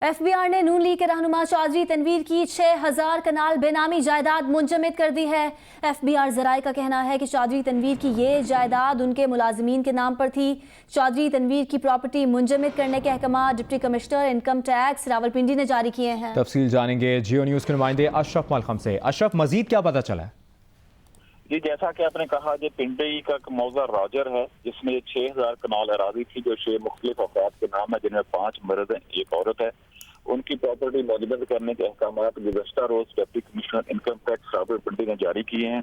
FBR ने नून league के रहनुमा चौधरी तनवीर की 6000 कनाल बेनामी जायदाद मुंजमद कर दी है। एफबीआर जराये का कहना है कि चौधरी तनवीर की ये जायदाद उनके मुलाजमीन के नाम पर थी। चौधरी तनवीर की प्रॉपर्टी मुंजमद करने के अहकाम deputy commissioner income tax Rawalpindi ने जारी किए हैं। तफसील जानेंगे जियो न्यूज के नुमाइंदे अशरफ मलखम से। अशरफ, मजीद क्या पता चला है? जी, जैसा कि आपने कहा, जो पिंडी का मौजा राजर है, जिसमें 6000 कनाल अराजी थी, जो 6 मुख्तलिफ अफराद के नाम है, जिनमें 5 मर्द हैं, 1 औरत है। उनकी प्रॉपर्टी मुंजमद करने के अहकाम गुज़श्ता रोज deputy commissioner income tax Rawalpindi ने जारी किए हैं।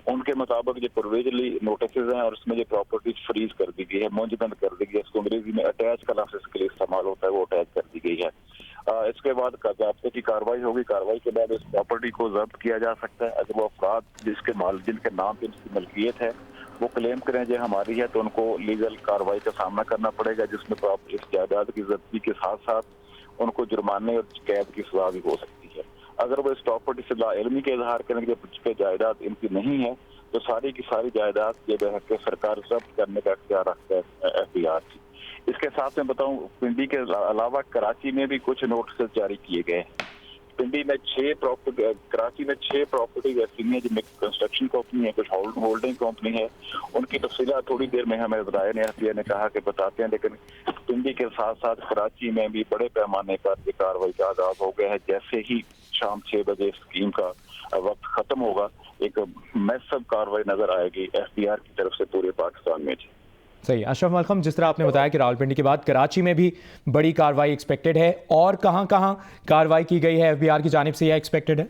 उनके मुताबिक जो प्रोविजनली नोटिस हैं और उसमें जो प्रॉपर्टी फ्रीज कर दी गई है, मुंजमद कर दी गई है, इसको अंग्रेजी में अटैच का लफ्ज़ इसके लिए इस्तेमाल होता है, वो अटैच कर दी गई है। इसके बाद ज़ब्ते की कार्रवाई होगी। कार्रवाई के बाद इस प्रॉपर्टी को जब्त किया जा सकता है। अगर वो अफराद जिनके नाम पे इसकी मलकियत है वो क्लेम करें जो हमारी है, तो उनको लीगल कार्रवाई का सामना करना पड़ेगा, जिसमें इस जायदाद की जब्ती के साथ साथ उनको जुर्माने और कैद की सजा भी हो सकती है। अगर वो इस प्रॉपर्टी से लाइल्मी के इजहार करेंगे जो जायदाद इनकी नहीं है, तो सारी की सारी जायदाद ये बहक सरकार जब्त करने का इख्तियार रखता है एफबीआर की। इसके साथ में बताऊं, पिंडी के अलावा कराची में भी कुछ नोटिस जारी किए गए हैं। पिंडी में 6 प्रॉपर्टी, कराची में 6 प्रॉपर्टी ऐसी हैं जिनमें कंस्ट्रक्शन कंपनी है, कुछ होल्डिंग कंपनी है। उनकी तफसीला थोड़ी देर में हमें बताया एफबीआई ने कहा कि बताते हैं, लेकिन पिंडी के साथ साथ कराची में भी बड़े पैमाने पर ये कार्रवाई का आगाज हो गया है। जैसे ही शाम 6 बजे स्कीम का वक्त खत्म होगा, एक मैसिव कार्रवाई नजर आएगी एफबीआर की तरफ से पूरे पाकिस्तान में। सही। अशरफ मलखम, जिस तरह आपने बताया कि रावलपिंडी के बाद कराची में भी बड़ी कार्रवाई एक्सपेक्टेड है, और कहां कहां कार्रवाई की गई है एफबीआर की जानिब से, यह एक्सपेक्टेड है?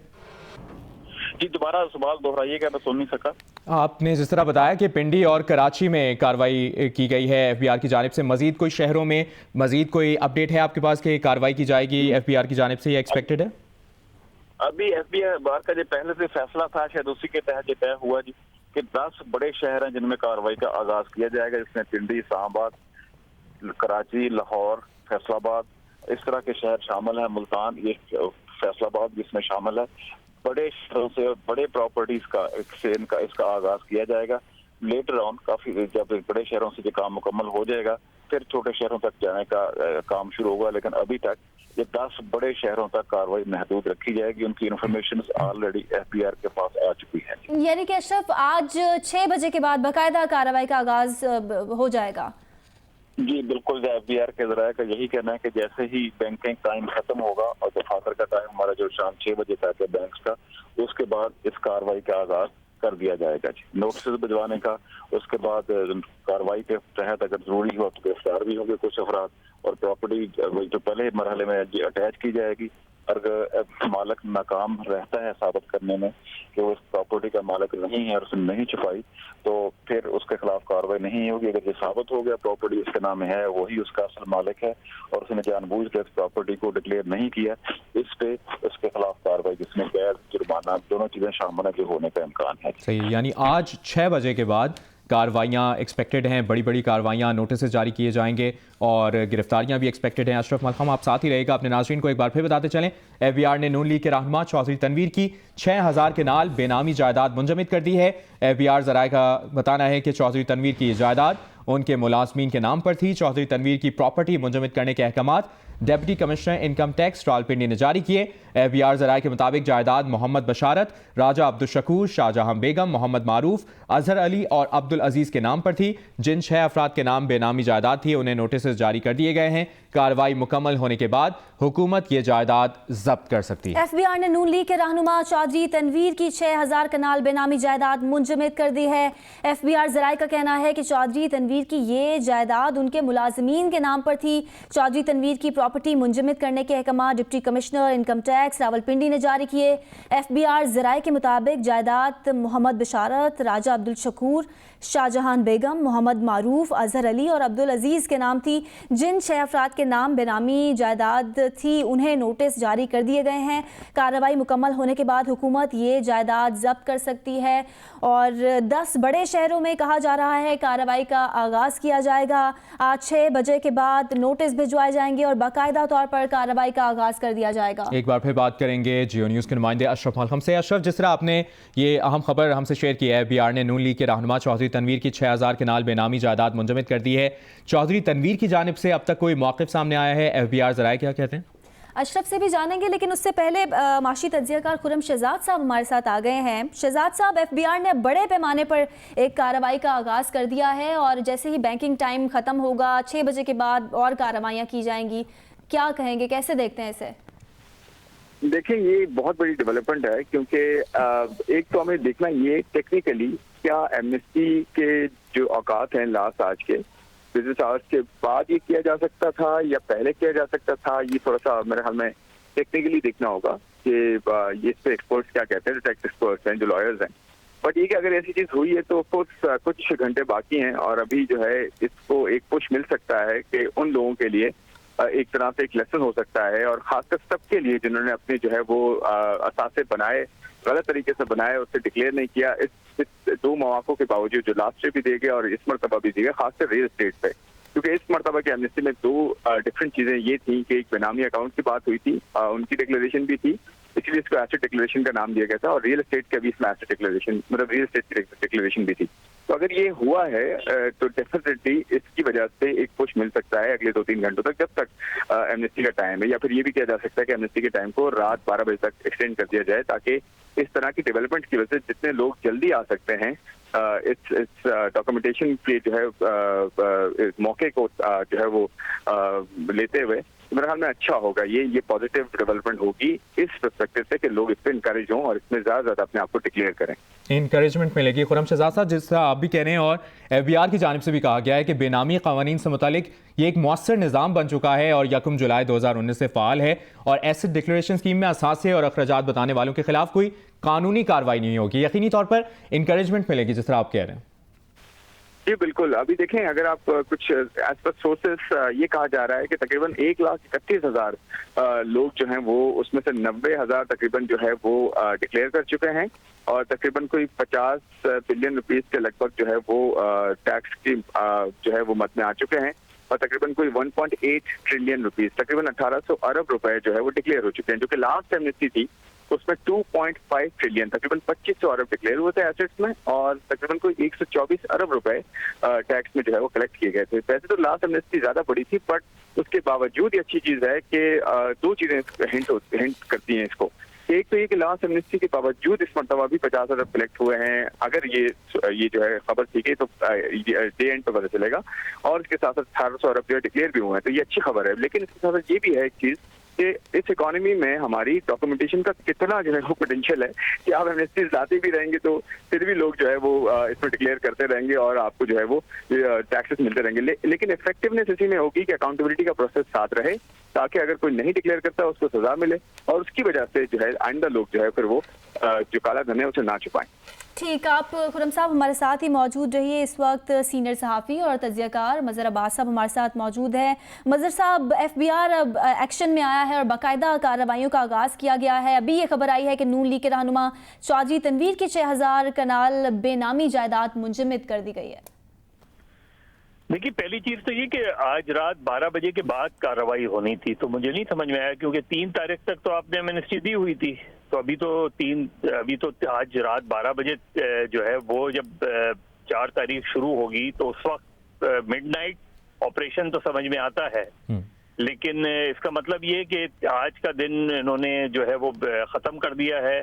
जी, दोबारा सवाल दोहराइएगा, मैं सुन नहीं सका। आपने जिस तरह बताया कि पिंडी और कराची में कार्रवाई की गई है एफबीआर की जानिब से, मजीद कोई शहरों में मजीद कोई अपडेट है आपके पास कि कार्रवाई की जाएगी एफबीआर की जानिब से, यह एक्सपेक्टेड है? अभी एफबीआर का जो पहले से फैसला था, शायद उसी के तहत ये तय हुआ जी कि 10 बड़े शहर हैं जिनमें कार्रवाई का आगाज किया जाएगा, जिसमें पिंडी, इस्लामाबाद, कराची, लाहौर, फैसलाबाद, इस तरह के शहर शामिल हैं। मुल्तान, ये फैसलाबाद जिसमें शामिल है। बड़े शहरों से बड़े प्रॉपर्टीज का इसका आगाज किया जाएगा। लेटर ऑन काफी जब बड़े शहरों से जो काम मुकम्मल हो जाएगा, फिर छोटे शहरों तक जाने का काम शुरू होगा। लेकिन अभी तक ये 10 बड़े शहरों तक कार्रवाई महदूद रखी जाएगी। उनकी इन्फॉर्मेशन ऑलरेडी एफबीआर के पास आ चुकी है। यानी कि अशरफ, आज 6 बजे के बाद बाकायदा कार्रवाई का आगाज हो जाएगा? जी बिल्कुल, एफबीआर के जराये का यही कहना है कि जैसे ही बैंकिंग टाइम खत्म होगा और दफातर का टाइम हमारा जो शाम 6 बजे तक है बैंक का, उसके बाद इस कार्रवाई का आगाज कर दिया जाएगा जी, नोटिस भिजवाने का। उसके बाद कार्रवाई के तहत अगर जरूरी हो तो गिरफ्तार भी होंगे कुछ अफराद, और प्रॉपर्टी जो पहले मरहले में अटैच की जाएगी। अगर मालिक नाकाम रहता है साबित करने में कि वो इस प्रॉपर्टी का मालिक नहीं है और उसने नहीं छुपाई, तो फिर उसके खिलाफ कार्रवाई नहीं होगी। अगर ये साबित हो गया प्रॉपर्टी उसके नाम में है, वही उसका असल मालिक है और उसने जानबूझ कर इस प्रॉपर्टी को डिक्लेयर नहीं किया, इस पे उसके खिलाफ कार्रवाई जिसमें कैद, जुर्माना, दोनों चीजें शामिल है जो होने का इम्कान है। सही, यानी आज 6 बजे के बाद कार्रवाइयाँ एक्सपेक्टेड हैं, बड़ी बड़ी कार्रवाइयाँ, नोटिस जारी किए जाएंगे और गिरफ्तारियां भी एक्सपेक्टेड हैं। अशरफ मलखम, आप साथ ही रहेगा। अपने नाज़रीन को एक बार फिर बताते चलें, एफबीआर ने नून लीग के रहनुमा चौधरी तनवीर की 6000 कनाल बेनामी जायदाद मुंजमद कर दी है। एफबीआर ज़राए का बताना है कि चौधरी तनवीर की जायदाद उनके मुलाजमीन के नाम पर थी। चौधरी तनवीर की प्रॉपर्टी मुंजमद करने के अहकाम deputy commissioner income tax Rawalpindi ने जारी किए। एफबीआर ज़राए के मुताबिक जायदाद मोहम्मद बशारत, राजा अब्दुल शकूर, शाहजहां बेगम, मोहम्मद मारूफ, अजहर अली और अब्दुल अजीज के नाम पर थी। जिन 6 अफराद के नाम बेनामी जायदाद थी उन्हें नोटिस जारी कर दिए गए हैं। कार्रवाई मुकम्मल होने के बाद हुकूमत ये जायदाद जब्त कर सकती है। एफबीआर ने नून लीग के रहनुमा चौधरी तनवीर की 6000 कनाल बेनामी जायदाद मुंजमद कर दी है। एफबीआर जराये का कहना है कि चौधरी तनवीर की ये जायदाद उनके मुलाजमीन के नाम पर थी। चौधरी तनवीर की प्रॉपर्टी मुंजमद करने के अहकाम deputy commissioner income tax Rawalpindi ने जारी किए। एफबीआर जराये के मुताबिक जायदाद मोहम्मद बशारत, राजा अब्दुल शकूर, शाहजहां बेगम, मोहम्मद मारूफ, अजहर अली और अब्दुल अजीज के नाम थी। जिन 6 अफराद के नाम बेनामी जायदाद थी उन्हें नोटिस जारी कर दिए गए हैं। कार्रवाई मुकम्मल होने के बाद हुकूमत ये जायदाद जब्त कर सकती है और 10 बड़े शहरों में कहा जा रहा है कार्रवाई का आगाज किया जाएगा। आज 6 बजे के बाद नोटिस भिजवाए जाएंगे और बाकायदा तौर पर कार्रवाई का आगाज कर दिया जाएगा। एक बार फिर बात करेंगे जियो न्यूज़ के नुमाइंदे अशरफ मलखम से। अशरफ, जिस तरह आपने ये अहम खबर हमसे शेयर की है, एफबीआर ने नून लीग के रहनुमा चौधरी तनवीर की 6000 कनाल बेनामी जायदाद मुंजमद कर दी है। चौधरी तनवीर की जानिब से अब तक कोई मौक़िफ़ सामने आया है? एफबीआर ज़राए क्या कहते हैं? अशरफ से भी जानेंगे, लेकिन उससे पहले माशी तज्जियाकार खुर्रम शहजाद साहब हमारे साथ आ गए हैं। शहजाद साहब, एफबीआर ने बड़े पैमाने पर एक कार्रवाई का आगाज़ कर दिया है और जैसे ही बैंकिंग टाइम ख़त्म होगा 6 बजे के बाद और कार्रवाइयाँ की जाएंगी, क्या कहेंगे, कैसे देखते हैं इसे? देखिए, ये बहुत बड़ी डेवलपमेंट है क्योंकि एक तो हमें देखना ये टेक्निकली क्या एमनेस्टी के जो औकात हैं लास्ट आज के बिजनेस आवर्स के बाद ये किया जा सकता था या पहले किया जा सकता था, ये थोड़ा सा मेरे ख्याल में टेक्निकली देखना होगा कि ये इस पे एक्सपर्ट्स क्या कहते हैं, जो टैक्स एक्सपर्ट्स हैं, जो लॉयर्स हैं। बट ये कि अगर ऐसी चीज हुई है तो ऑफकोर्स कुछ घंटे बाकी हैं और अभी जो है इसको एक पुश मिल सकता है कि उन लोगों के लिए एक तरह से एक लेसन हो सकता है, और खासकर सबके लिए जिन्होंने अपने जो है वो असासे बनाए, गलत तरीके से बनाए, उससे डिक्लेयर नहीं किया। इस 2 मौकों के बावजूद जो लास्ट ईयर भी दिए गए और इस मरतबा भी दिए गए, खासकर रियल एस्टेट पे, क्योंकि इस मरतबा की एमनेस्टी में 2 डिफरेंट चीजें ये थी कि एक बेनामी अकाउंट की बात हुई थी, उनकी डिक्लेरेशन भी थी, इसलिए इसको एसेट डिक्लेरेशन का नाम दिया गया था, और रियल एस्टेट का भी इसमें एसेट डिक्लेरेशन, मतलब रियल एस्टेट की डिक्लेरेशन भी थी। तो अगर ये हुआ है तो डेफिनेटली इसकी वजह से एक पुश मिल सकता है अगले 2-3 घंटों तक, जब तक एमनेस्टी का टाइम है। या फिर ये भी किया जा सकता है कि एमनेस्टी के टाइम को रात 12 बजे तक एक्सटेंड कर दिया जाए, ताकि इस तरह की डेवलपमेंट की वजह से जितने लोग जल्दी आ सकते हैं इस डॉक्यूमेंटेशन के जो है मौके को जो है वो लेते हुए, मेरे ख्याल में अच्छा होगा। ये पॉजिटिव डेवलपमेंट होगी इस पर्सपेक्टिव से कि लोग इस पर इंकरेज हों और इसमें ज़्यादा अपने आप को डिक्लेयर करें। इंकरेजमेंट मिलेगी। खुर्रम शहजाद साहब, जिस तरह आप भी कह रहे हैं और एफबीआर की जानिब से भी कहा गया है कि बेनामी क़वानीन से मुतालिक ये एक मौसर निज़ाम बन चुका है और 1 जुलाई 2019 से फ़ाल है, और एसेट डिक्लेरेशन स्कीम में असासे और अखराजात बताने वालों के खिलाफ कोई कानूनी कार्रवाई नहीं होगी। यकीनी तौर पर इंकरेजमेंट मिलेगी, जिस तरह आप कह रहे हैं। जी बिल्कुल। अभी देखें, अगर आप कुछ एज पर सोर्सेस ये कहा जा रहा है कि तकरीबन 1,31,000 लोग जो हैं वो, उसमें से 90,000 तकरीबन जो है वो डिक्लेयर कर चुके हैं, और तकरीबन कोई 50 बिलियन रुपीस के लगभग जो है वो टैक्स की जो है वो मद में आ चुके हैं, और तकरीबन कोई 1.8 ट्रिलियन रुपीस, तकरीबन 1800 अरब रुपए जो है वो डिक्लेयर हो चुके हैं, जो कि लास्ट एमनेस्टी थी उसमें 2.5 ट्रिलियन, तकरीबन 2500 अरब डिक्लेयर हुए थे एसेट्स में, और तकरीबन कोई 124 अरब रुपए टैक्स में जो है वो कलेक्ट किए गए थे। वैसे तो लास्ट एमनेस्टी ज्यादा बड़ी थी, बट उसके बावजूद ये अच्छी चीज है कि 2 चीजें हिंट करती हैं इसको। एक तो ये कि लास्ट एमनेस्टी के बावजूद इस मरतबा भी 50 अरब कलेक्ट हुए हैं। अगर ये जो है खबर ठीक है तो डे एंड पे पता चलेगा, और इसके साथ साथ 1800 अरब जो है डिक्लेयर भी हुए हैं, तो ये अच्छी खबर है। लेकिन इसके साथ साथ ये भी है एक चीज कि इस इकोनॉमी में हमारी डॉक्यूमेंटेशन का कितना जो है वो पोटेंशियल है कि आप एमनेस्टीज लाते भी रहेंगे तो फिर भी लोग जो है वो इसमें डिक्लेयर करते रहेंगे और आपको जो है वो टैक्सेस मिलते रहेंगे। लेकिन इफेक्टिवनेस इसी में होगी कि अकाउंटेबिलिटी का प्रोसेस साथ रहे, ताकि अगर कोई नहीं डिक्लेयर करता उसको सजा मिले, और उसकी वजह से जो है आइंदा लोग जो है फिर वो जो काला धन है उसे ना छुपाएं। ठीक, आप खुर्रम साहब हमारे साथ ही मौजूद रहिए। इस वक्त सीनियर सहाफ़ी और तज्जियाकार मज़हर अब्बास साहब हमारे साथ मौजूद हैं। मज़हर साहब, एफबीआर अब एक्शन में आया है और बाकायदा कार्रवाइयों का आगाज़ किया गया है। अभी ये खबर आई है कि नून लीग के रहनुमा चौधरी तनवीर की 6000 कनाल बेनामी जायदाद मुंजमद कर दी गई है। देखिए, पहली चीज तो ये कि आज रात 12 बजे के बाद कार्रवाई होनी थी, तो मुझे नहीं समझ में आया, क्योंकि 3 तारीख तक तो आपने एमनेस्टी दी हुई थी, तो अभी तो आज रात 12 बजे जो है वो जब 4 तारीख शुरू होगी तो उस वक्त मिडनाइट ऑपरेशन तो समझ में आता है, लेकिन इसका मतलब ये कि आज का दिन इन्होंने जो है वो खत्म कर दिया है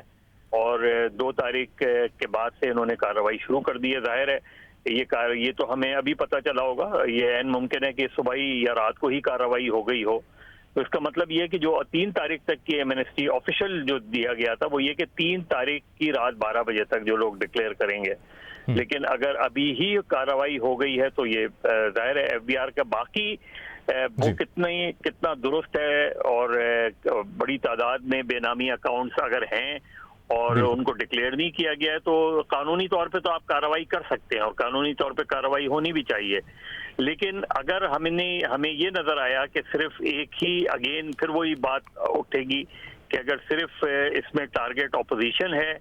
और 2 तारीख के बाद से इन्होंने कार्रवाई शुरू कर दी है। जाहिर है ये तो हमें अभी पता चला होगा, ये ऐन मुमकिन है कि सुबह ही या रात को ही कार्रवाई हो गई हो। तो इसका मतलब ये है कि जो 3 तारीख तक की एमनेस्टी ऑफिशियल जो दिया गया था वो ये कि 3 तारीख की रात 12 बजे तक जो लोग डिक्लेयर करेंगे। लेकिन अगर अभी ही कार्रवाई हो गई है तो ये जाहिर है एफबीआर का बाकी वो कितना दुरुस्त है, और बड़ी तादाद में बेनामी अकाउंट्स अगर हैं और उनको डिक्लेयर नहीं किया गया है तो कानूनी तौर पे तो आप कार्रवाई कर सकते हैं और कानूनी तौर पे कार्रवाई होनी भी चाहिए। लेकिन अगर हमें ये नजर आया कि सिर्फ एक ही, अगेन फिर वही बात उठेगी कि अगर सिर्फ इसमें टारगेट ऑपोजिशन है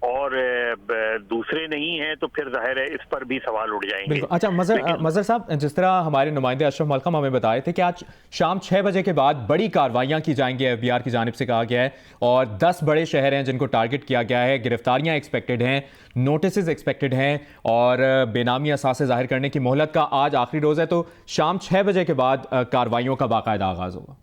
और दूसरे नहीं हैं तो फिर जाहिर है इस पर भी सवाल उठ जाएंगे। अच्छा मज़हर साहब, जिस तरह हमारे नुमाइंदे अशरफ मलकम हमें बताए थे कि आज शाम 6 बजे के बाद बड़ी कार्रवाइयाँ की जाएंगी, एफबीआर की जानिब से कहा गया है, और 10 बड़े शहर हैं जिनको टारगेट किया गया है, गिरफ्तारियाँ एक्सपेक्टेड हैं, नोटिस एक्सपेक्टेड हैं, और बेनामी असासे जाहिर करने की मोहलत का आज आखिरी रोज़ है, तो शाम 6 बजे के बाद कार्रवाइयों का बाकायदा आगाज़ होगा।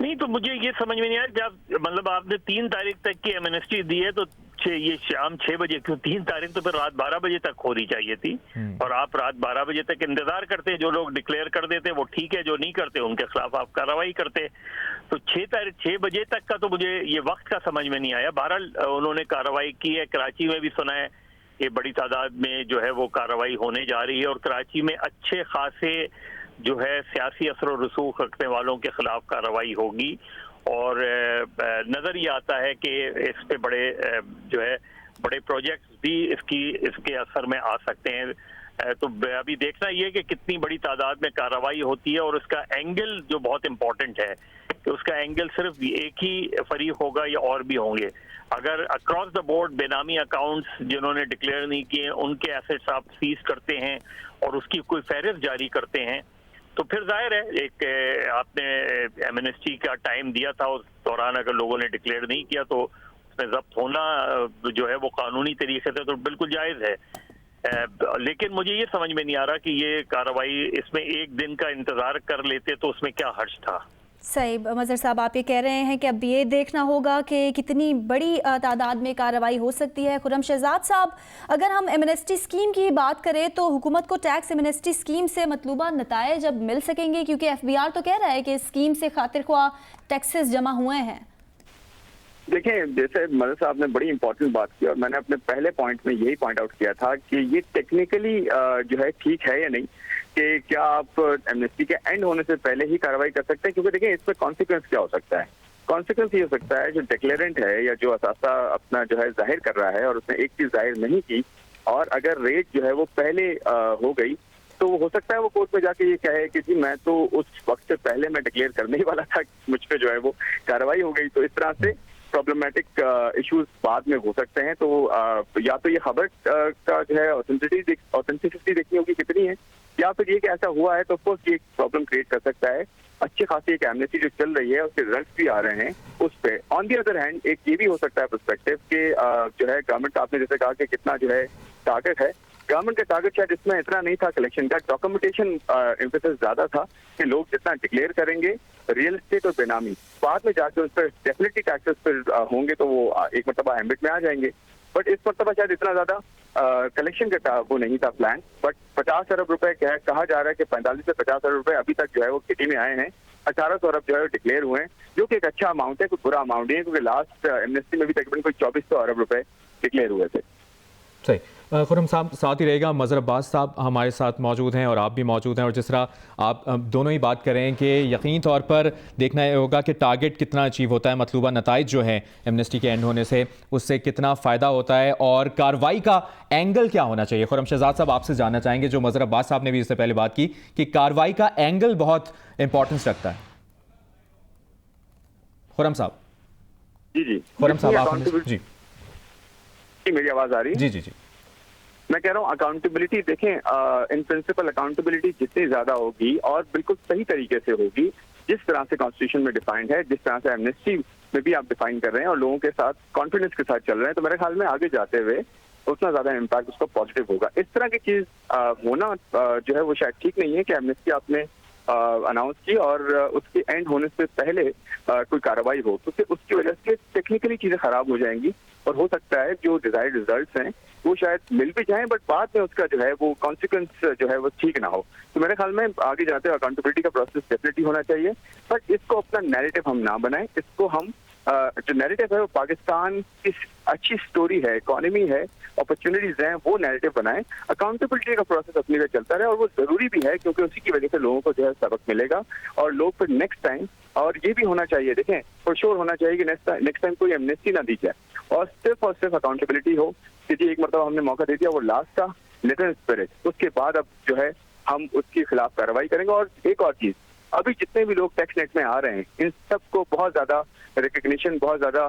नहीं, तो मुझे ये समझ में नहीं आया, जब मतलब आपने 3 तारीख तक की एमनेस्टी दी है तो ये शाम 6 बजे क्यों? 3 तारीख तो फिर रात 12 बजे तक होनी चाहिए थी, और आप रात 12 बजे तक इंतजार करते। जो लोग डिक्लेयर कर देते वो ठीक है, जो नहीं करते उनके खिलाफ आप कार्रवाई करते। तो 6 बजे तक का तो मुझे ये वक्त का समझ में नहीं आया। बहरहाल उन्होंने कार्रवाई की है। कराची में भी सुना है कि बड़ी तादाद में जो है वो कार्रवाई होने जा रही है, और कराची में अच्छे खासे जो है सियासी असर और रसूख रखने वालों के खिलाफ कार्रवाई होगी। और नजर ये आता है कि इस पे बड़े प्रोजेक्ट्स भी इसके असर में आ सकते हैं। तो अभी देखना ये कि कितनी बड़ी तादाद में कार्रवाई होती है, और उसका एंगल जो बहुत इंपॉर्टेंट है कि उसका एंगल सिर्फ एक ही फरीक होगा या और भी होंगे। अगर अक्रॉस द बोर्ड बेनामी अकाउंट्स जिन्होंने डिक्लेयर नहीं किए उनके एसेट्स आप सीज करते हैं और उसकी कोई फहरिस्त जारी करते हैं, तो फिर जाहिर है एक आपने एमनेस्टी का टाइम दिया था, उस दौरान अगर लोगों ने डिक्लेयर नहीं किया तो उसमें जब्त होना जो है वो कानूनी तरीके से तो बिल्कुल जायज़ है। लेकिन मुझे ये समझ में नहीं आ रहा कि ये कार्रवाई इसमें एक दिन का इंतजार कर लेते तो उसमें क्या हर्ज था। सही मज़हर साहब, आप ये कह रहे हैं कि अब ये देखना होगा कि कितनी बड़ी तादाद में कार्रवाई हो सकती है। खुर्रम शहजाद साहब, अगर हम एमनेस्टी स्कीम की बात करें तो हुकूमत को टैक्स एमनेस्टी स्कीम से मतलूबा नताइज अब मिल सकेंगे, क्योंकि FBI तो कह रहा है कि स्कीम से खातिर ख्वाह टैक्सेस जमा हुए हैं। देखें, जैसे मदर साहब ने बड़ी इंपॉर्टेंट बात की, और मैंने अपने पहले पॉइंट में यही पॉइंट आउट किया था कि ये टेक्निकली जो है ठीक है या नहीं, कि क्या आप एमनेस्टी के एंड होने से पहले ही कार्रवाई कर सकते हैं। क्योंकि देखिए इसमें कॉन्सिक्वेंस क्या हो सकता है। कॉन्सिक्वेंस ये हो सकता है जो डिक्लेरेंट है या जो असासा अपना जो है जाहिर कर रहा है और उसने एक चीज जाहिर नहीं की, और अगर रेट जो है वो पहले हो गई, तो हो सकता है वो कोर्ट में जाके ये कहे कि जी मैं तो उस वक्त से पहले मैं डिक्लेयर करने ही वाला था, मुझ पे जो है वो कार्रवाई हो गई। तो इस तरह से प्रॉब्लमेटिक इश्यूज बाद में हो सकते हैं। तो या तो ये खबर का जो है ऑथेंटिसिटी देखनी होगी कितनी है, या फिर ये कि ऐसा हुआ है तो ऑफकोर्स ये प्रॉब्लम क्रिएट कर सकता है। अच्छी खासी एक एमनेस्टी जो चल रही है उसके रिजल्ट भी आ रहे हैं उस पे। ऑन दी अदर हैंड एक ये भी हो सकता है पर्सपेक्टिव कि जो है गवर्नमेंट, आपने जैसे कहा कि कितना जो है टारगेट है, गवर्नमेंट का टारगेट शायद इसमें इतना नहीं था कलेक्शन का, डॉक्यूमेंटेशन एम्फेसिस ज्यादा था कि लोग जितना डिक्लेयर करेंगे रियल एस्टेट और बेनामी, बाद में जाके उस पर डेफिनेटली टैक्सेस पर होंगे तो वो एक मरतबा एम्बिट में आ जाएंगे। बट इस मरतबा शायद इतना ज्यादा कलेक्शन का वो नहीं था प्लान। बट 50 अरब रुपए कहा जा रहा है कि 45 से 50 अरब रुपए अभी तक जो है वो किटी में आए हैं। 1800 अरब जो है डिक्लेयर हुए हैं, जो कि एक अच्छा अमाउंट है, कोई बुरा अमाउंट नहीं है, क्योंकि लास्ट एमनेस्टी में भी तकरीबन कोई 2400 अरब रुपए डिक्लेयर हुए थे। सही। खुर्रम साहब साथ ही रहेगा, मज़हर अब्बास साहब हमारे साथ मौजूद हैं और आप भी मौजूद हैं, और जिस तरह आप दोनों ही बात कर रहे हैं कि यकीनी तौर पर देखना ये होगा कि टारगेट कितना अचीव होता है, मतलूबा नताइज जो है एमनेस्टी के एंड होने से उससे कितना फ़ायदा होता है, और कार्रवाई का एंगल क्या होना चाहिए। खुर्रम शहजाद साहब आपसे जानना चाहेंगे, जो मज़हर अब्बास साहब ने भी इससे पहले बात की कि कार्रवाई का एंगल बहुत इंपॉर्टेंस रखता है। खुर्रम साहब। जी खुर्रम साहब जी, मेरी आवाज आ रही है? जी जी जी। मैं कह रहा हूँ अकाउंटेबिलिटी देखें, इन प्रिंसिपल अकाउंटेबिलिटी जितनी ज्यादा होगी और बिल्कुल सही तरीके से होगी, जिस तरह से कॉन्स्टिट्यूशन में डिफाइंड है, जिस तरह से एमनेस्टी में भी आप डिफाइन कर रहे हैं और लोगों के साथ कॉन्फिडेंस के साथ चल रहे हैं, तो मेरे ख्याल में आगे जाते हुए उतना ज्यादा इम्पैक्ट उसका पॉजिटिव होगा। इस तरह की चीज होना जो है वो शायद ठीक नहीं है कि एमनेस्टी आपने अनाउंस की और उसके एंड होने से पहले कोई कार्रवाई हो, तो फिर उसकी वजह से टेक्निकली चीजें खराब हो जाएंगी और हो सकता है जो डिजायर्ड रिजल्ट्स हैं वो शायद मिल भी जाएं, बट बाद में उसका जो है वो कॉन्सिक्वेंस जो है वो ठीक ना हो। तो मेरे ख्याल में आगे जाते हुए अकाउंटेबिलिटी का प्रोसेस डेफिनेटली होना चाहिए, बट इसको अपना नैरेटिव हम ना बनाएं। इसको हम जो नैरेटिव है वो पाकिस्तान की अच्छी स्टोरी है, इकोनॉमी है, अपॉर्चुनिटीज हैं, वो नैरेटिव बनाएं। अकाउंटेबिलिटी का प्रोसेस अपनी जगह चलता रहे और वो जरूरी भी है, क्योंकि उसी की वजह से लोगों को जो है सबक मिलेगा और लोग फिर नेक्स्ट टाइम, और ये भी होना चाहिए, देखें फॉर श्योर होना चाहिए कि नेक्स्ट टाइम कोई एमनेस्टी ना दी जाए और सिर्फ अकाउंटेबिलिटी हो कि जी एक मरतबा हमने मौका दे दिया, वो लास्ट था, लिटिल स्पिरिट, उसके बाद अब जो है हम उसके खिलाफ कार्रवाई करेंगे। और एक और चीज, अभी जितने भी लोग टैक्स नेट में आ रहे हैं इन सबको बहुत ज्यादा रिकग्निशन, बहुत ज्यादा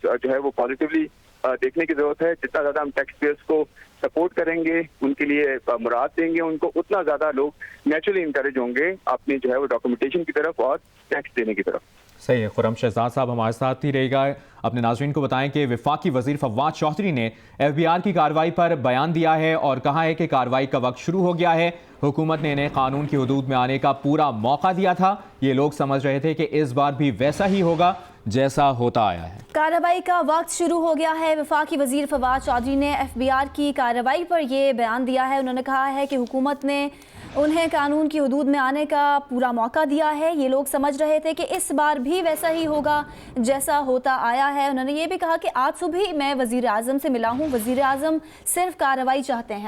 जो है वो पॉजिटिवली देखने की जरूरत है। जितना ज्यादा हम टैक्स पेयर्स को सपोर्ट करेंगे, उनके लिए मुराद देंगे उनको, उतना ज्यादा लोग नेचुरली इंकरेज होंगे अपनी जो है वो डॉक्यूमेंटेशन की तरफ और टैक्स देने की तरफ। सही है। खुर्रम शहजाद साहब हमारे साथ ही रहेगा। अपने नाज़रीन को बताएं कि वफाकी वज़ीर फवाद चौधरी ने FBI की कार्रवाई पर बयान दिया है और कहा है कि कार्रवाई का वक्त शुरू हो गया है। हुकूमत ने इन्हें कानून की हदूद में आने का पूरा मौका दिया था। ये लोग समझ रहे थे कि इस बार भी वैसा ही होगा जैसा होता आया है। कार्रवाई का वक्त शुरू हो गया है। वफाकी वजीर फवाद चौधरी ने FBI की कार्रवाई पर यह बयान दिया है। उन्होंने कहा है कि हुकूमत ने उन्हें कानून की हदूद में आने का पूरा मौका दिया है। ये लोग समझ रहे थे कि इस बार भी वैसा ही होगा जैसा होता आया है। उन्होंने ये भी कहा कि आज सुबह मैं वज़ीर आज़म से मिला हूँ। वज़ीर आज़म सिर्फ कार्रवाई चाहते हैं।